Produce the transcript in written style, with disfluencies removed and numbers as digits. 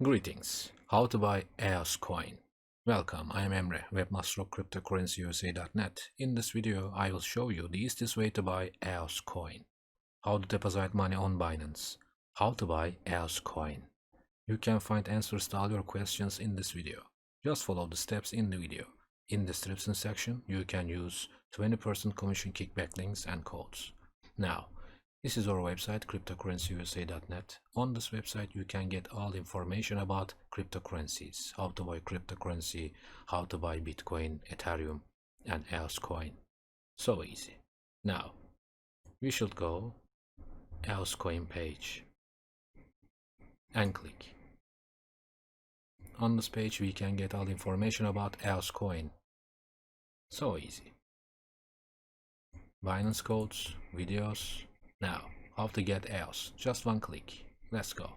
Greetings. How to buy EOS coin. Welcome, I am Emre, webmaster of cryptocurrencyusa.net. In this video, I will show you the easiest way to buy EOS coin. How to deposit money on Binance. How to buy EOS coin. You can find answers to all your questions in this video. Just follow the steps in the video. In the description section, you can use 20% commission kickback links and codes. Now, this is our website, cryptocurrencyusa.net. On this website, you can get all information about cryptocurrencies, how to buy cryptocurrency, how to buy Bitcoin, Ethereum, and EOS coin. So easy. Now, we should go EOS coin page and click. On this page, we can get all information about EOS coin. So easy. Binance codes, videos. Now, how to get EOS? Just one click. Let's go.